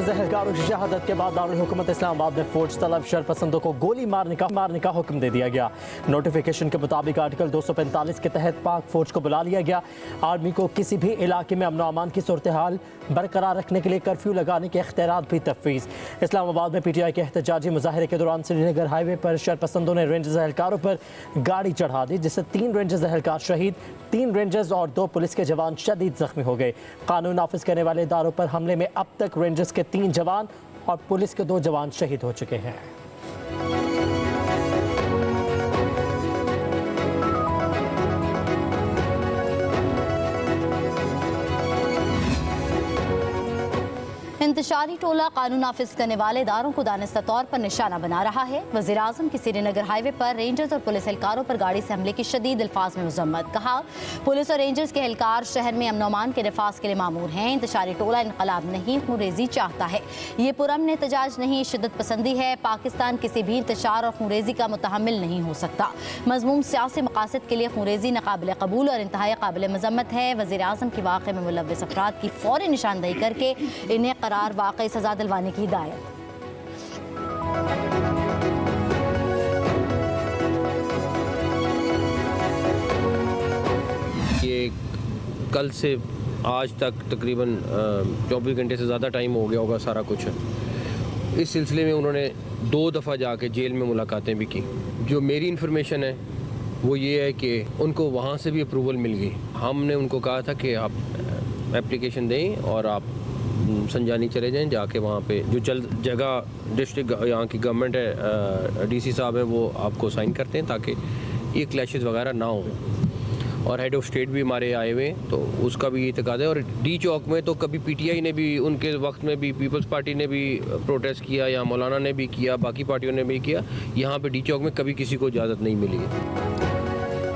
Rangers एहलकारों की शहादत के बाद दारुल हुकूमत इस्लामाबाद में फौज तलब शरपसंदों को गोली मारने का हुक्म दे दिया गया। नोटिफिकेशन के मुताबिक आर्टिकल 245 के तहत पाक फौज को बुला लिया गया। आर्मी को किसी भी इलाके में अमन अमान की सूरत हाल बरकरार रखने के लिए कर्फ्यू लगाने के इख्तियारात भी तफवीज़। इस्लामाबाद में PTI के एहतजाजी मुजाहरे के दौरान श्रीनगर हाईवे पर शरपसंदों ने रेंजर्स एहलकारों पर गाड़ी चढ़ा दी, जिससे 3 रेंजर्स एहलकार शहीद, 3 रेंजर्स और 2 पुलिस के जवान शदीद जख्मी हो गए। कानून नाफिज करने वाले इदारों पर हमले में अब तक रेंजर्स के 3 जवान और पुलिस के 2 जवान शहीद हो चुके हैं। इंतशारी टोला कानून नाफिज करने वाले इदारों को दानिस्ता तौर पर निशाना बना रहा है। वज़ीर आज़म की श्रीनगर हाईवे पर रेंजर्स और पुलिस एहलकारों पर गाड़ी से हमले की शदीद अल्फाज में मजम्मत। कहा, पुलिस और रेंजर्स के एहलकार शहर में अमन अमान के नफाज के लिए मामूर हैं। इंतशारी टोला इनकलाब नहीं, खूनरेजी चाहता है। ये पुरअमन एहतजाज नहीं, शिद्दत पसंदी है। पाकिस्तान किसी भी इंतशार और खूनरेजी का मुतहम्मिल नहीं हो सकता। मज़मूम सियासी मकासद के लिए खूनरेजी नाकाबिल कबूल और इंतहाई काबिल मजम्मत है। वज़ीर आज़म की वाक़े में मुलव्वस अफराद की फ़ौरी निशानदही करके इन्हें करार वाकई सजा दिलवाने की हिदायत। ये कल से आज तक तकरीबन 24 घंटे से ज़्यादा टाइम हो गया होगा सारा कुछ। इस सिलसिले में उन्होंने 2 दफ़ा जाके जेल में मुलाकातें भी की। जो मेरी इन्फॉर्मेशन है वो ये है कि उनको वहाँ से भी अप्रूवल मिल गई। हमने उनको कहा था कि आप एप्लीकेशन दें और आप संजानी चले जाएं, जाके वहाँ पे जो जगह डिस्ट्रिक्ट यहाँ की गवर्नमेंट है, DC साहब हैं, वो आपको साइन करते हैं ताकि ये क्लैशेस वगैरह ना हो। और हेड ऑफ स्टेट भी हमारे आए हुए हैं, तो उसका भी ये इत्तेकाद है। और D चौक में तो कभी PTI ने भी, उनके वक्त में भी पीपल्स पार्टी ने भी प्रोटेस्ट किया, या मौलाना ने भी किया, बाकी पार्टियों ने भी किया। यहाँ पे D चौक में कभी किसी को इजाज़त नहीं मिली है।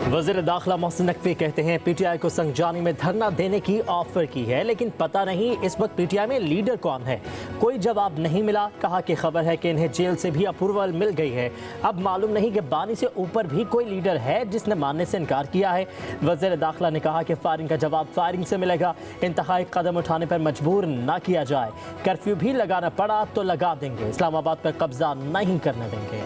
वज़ीर दाखिला मोहसिन नकवी कहते हैं PTI को संगजानी में धरना देने की ऑफर की है, लेकिन पता नहीं इस वक्त PTI में लीडर कौन है। कोई जवाब नहीं मिला। कहा कि खबर है कि इन्हें जेल से भी अप्रूवल मिल गई है। अब मालूम नहीं कि बानी से ऊपर भी कोई लीडर है जिसने मानने से इनकार किया है। वज़ीर दाखिला ने कहा कि फायरिंग का जवाब फायरिंग से मिलेगा। इंतहाई कदम उठाने पर मजबूर ना किया जाए। कर्फ्यू भी लगाना पड़ा तो लगा देंगे। इस्लामाबाद पर कब्जा नहीं करने देंगे।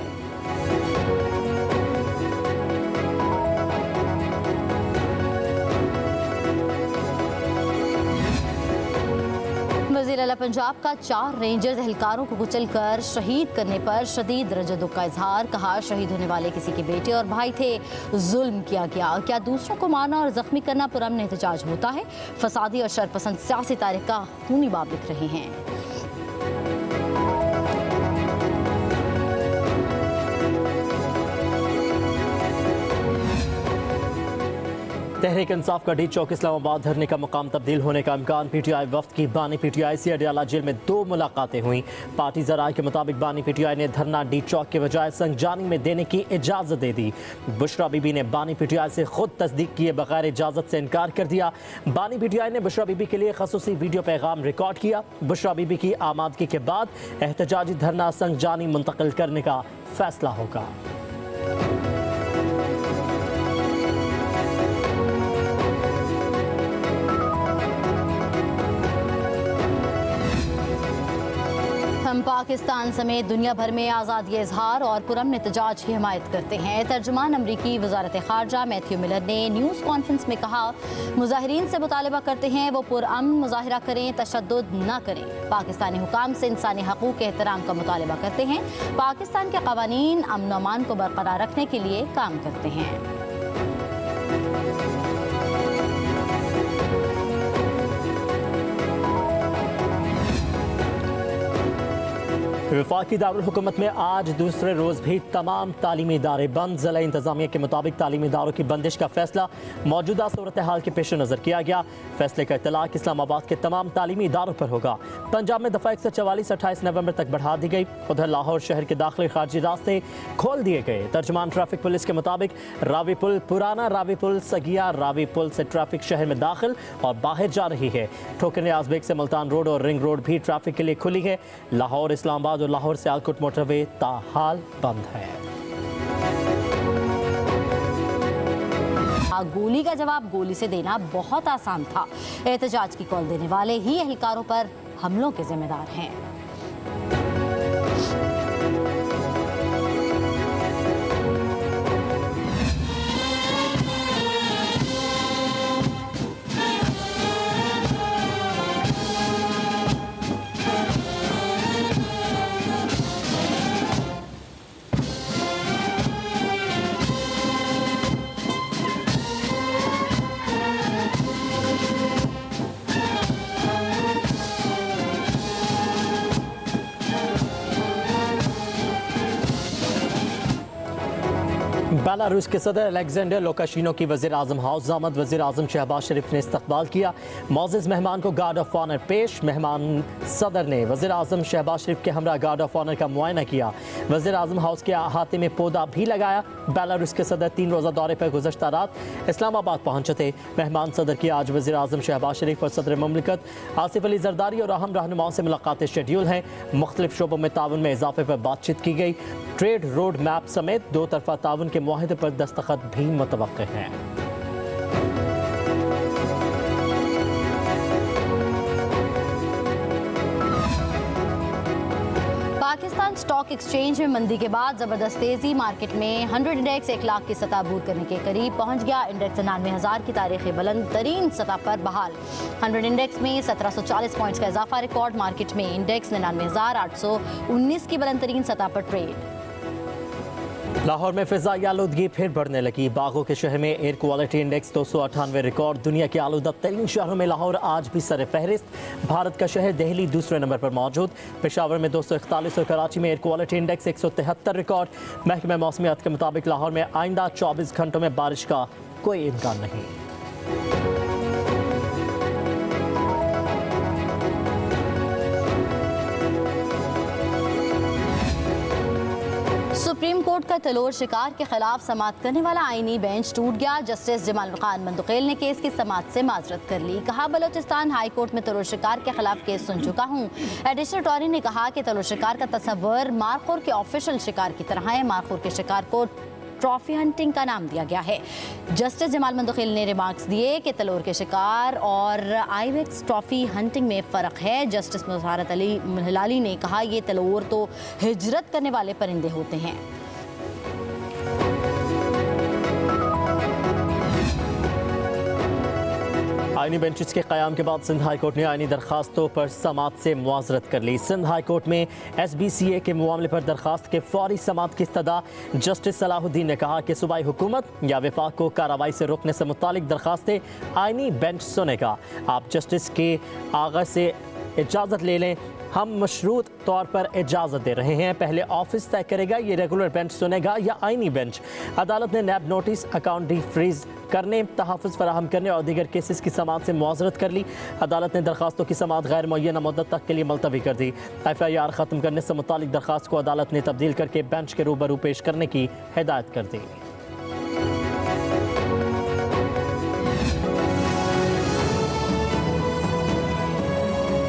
वज़ीर आला पंजाब का 4 रेंजर्स एहलकारों को कुचलकर शहीद करने पर शदीद दर्जे दुख का इजहार। कहा, शहीद होने वाले किसी के बेटे और भाई थे, जुल्म किया गया। क्या दूसरों को मारना और जख्मी करना पुरअमन एहतजाज होता है? फसादी और शरपसंद सियासी तारीख का खूनी बाब लिख रहे हैं। तहरीक इंसाफ का D चौक इस्लामाबाद धरने का मुकाम तब्दील होने का इम्कान। PTI वफ्द की बानी PTI से अडयाला जेल में 2 मुलाकातें हुई। पार्टी ज़राए के मुताबिक बानी PTI ने धरना D चौक के बजाय संगजानी में देने की इजाज़त दे दी। बुशरा बीबी ने बानी PTI से खुद तस्दीक किए बगैर इजाज़त से इनकार कर दिया। बानी PTI ने बुशरा बीबी के लिए खसूसी वीडियो पैगाम रिकॉर्ड किया। बुशरा बीबी की आमादगी के बाद एहतजाजी धरना संगजानी मुंतकिल करने का फैसला होगा। हम पाकिस्तान समेत दुनिया भर में आज़ादी इजहार और पुरअमन एहतजाज की हिमायत करते हैं। तर्जुमान अमरीकी वज़ारत ख़ारजा मैथ्यू मिलर ने न्यूज़ कॉन्फ्रेंस में कहा, मुजाहिरीन से मुतालबा करते हैं वो पुरअमन मुजाहिरा करें, तशद्दुद न करें। पाकिस्तानी हुकाम से इंसानी हकूक़ के एहतराम का मुतालबा करते हैं। पाकिस्तान के क़वानीन अमन अमान को बरकरार रखने के लिए काम करते हैं। वफाकी दारुल हुकूमत में आज दूसरे रोज़ भी तमाम तालीमी इदारे बंद। ज़िला इंतज़ामिया के मुताबिक तालीमी इदारों की बंदिश का फैसला मौजूदा सूरत हाल के पेश नज़र किया गया। फैसले का इतलाक़ इस्लामाबाद के तमाम तालीमी इदारों पर होगा। पंजाब में दफ़ा 144 28 नवंबर तक बढ़ा दी गई। उधर लाहौर शहर के दाखिली खारजी रास्ते खोल दिए गए। तर्जुमान ट्रैफिक पुलिस के मुताबिक रावी पुल, पुराना रावी पुल, सगिया रावी पुल से ट्रैफिक शहर में दाखिल और बाहर जा रही है। ठोकर नियाज़ बेग से मुल्तान रोड और रिंग रोड भी ट्रैफिक के लिए खुली है। लाहौर इस्लामाबाद और लाहौर से आलकोट मोटरवे ताहाल बंद है। गोली का जवाब गोली से देना बहुत आसान था। एहतजाज की कॉल देने वाले ही एहलकारों पर हमलों के जिम्मेदार हैं। बेलारूस के सदर अलेक्जेंडर लुकाशेंको की वज़ीर आज़म हाउस आमद। वज़ीर आज़म शहबाज शरीफ ने इस्तकबाल किया। मोअज़्ज़ज़ मेहमान को गार्ड ऑफ ऑनर पेश। मेहमान सदर ने वज़ीर आज़म शहबाज शरीफ के हमरा गार्ड ऑफ ऑनर का मुआयना किया। वज़ीर आज़म हाउस के अहाते में पौधा भी लगाया। बेलारूस के सदर 3 रोज़ा दौरे पर गुज़श्ता रात इस्लामाबाद पहुंचे थे। मेहमान सदर की आज वज़ीर आज़म शहबाज शरीफ और सदर ममलिकत आसिफ अली जरदारी और अहम रहनुमाओं से मुलाकातें शेड्यूल हैं। मुख्तलिफ शोबों में ताउन में इजाफे पर बातचीत की गई। ट्रेड रोड मैप समेत 2 तरफा ताउन के मुआहदे पर दस्तखत भी मुतवक्किल हैं। पाकिस्तान स्टॉक एक्सचेंज में मंदी के बाद जबरदस्त तेजी। मार्केट में 100 इंडेक्स 1 लाख की सतह अबूर करने के करीब पहुंच गया। इंडेक्स 99,000 की तारीखी बुलंद तरीन सतह पर बहाल। 100 इंडेक्स में 1740 पॉइंट्स का इजाफा रिकॉर्ड। मार्केट में इंडेक्स 99,819 की बुलंद तरीन सतह पर ट्रेड। लाहौर में फिजाई आलूदगी फिर बढ़ने लगी। बागों के शहर में एयर क्वालिटी इंडेक्स 298 रिकॉर्ड। दुनिया के आलूदा तरीन शहरों में लाहौर आज भी सर फहरिस्त। भारत का शहर दिल्ली दूसरे नंबर पर मौजूद। पेशावर में 241 और कराची में एयर क्वालिटी इंडेक्स 173 रिकॉर्ड। महकमा मौसमियात के मुताबिक लाहौर में आइंदा 24 घंटों में बारिश का कोई इम्कान नहीं। सुप्रीम कोर्ट का तलोर शिकार के खिलाफ समाअत करने वाला आईनी बेंच टूट गया। जस्टिस जमाल खान मंदुखेल ने केस की समाअत से माजरत कर ली। कहा, बलोचिस्तान हाई कोर्ट में तलोर शिकार के खिलाफ केस सुन चुका हूँ। एडिशनल अटॉर्नी ने कहा कि तलोर शिकार का तस्वर मारखोर के ऑफिशियल शिकार की तरह है। मारखोर के शिकार को ट्रॉफी हंटिंग का नाम दिया गया है। जस्टिस जमाल मंदुखेल ने रिमार्क्स दिए कि तलोर के शिकार और आइवेक्स ट्रॉफी हंटिंग में फ़र्क है। जस्टिस मुसरत अली हिलाली ने कहा, ये तलोर तो हिजरत करने वाले परिंदे होते हैं। आईनी बेंचेस के क़याम के बाद सिंध हाई कोर्ट ने आईनी दरखास्तों पर समाअत से मुआज़रत कर ली। सिंध हाई कोर्ट में SBCA के मामले पर दरखास्त के फौरी समाअत की इस्तदा। जस्टिस सलाहुद्दीन ने कहा कि सूबाई हुकूमत या वफाक को कार्रवाई से रोकने से मुतालिक दरखास्तें आईनी बेंच सुनेगा। आप जस्टिस के आगा से इजाज़त ले लें। हम मशरूत तौर पर इजाज़त दे रहे हैं। पहले ऑफिस तय करेगा ये रेगुलर बेंच सुनेगा या आईनी बेंच। अदालत ने नैब नोटिस, अकाउंट डी फ्रीज करने, तहफ़्फ़ुज़ फराहम करने और दीगर केसेस की समाअत से मुआज़रत कर ली। अदालत ने दरखास्तों की समाअत गैर मुअय्यना मुद्दत तक के लिए मुलतवी कर दी। FIR ख़त्म करने से मुतालिक दरखास्त को अदालत ने तब्दील करके बेंच के रूबरू पेश करने की हिदायत कर दी।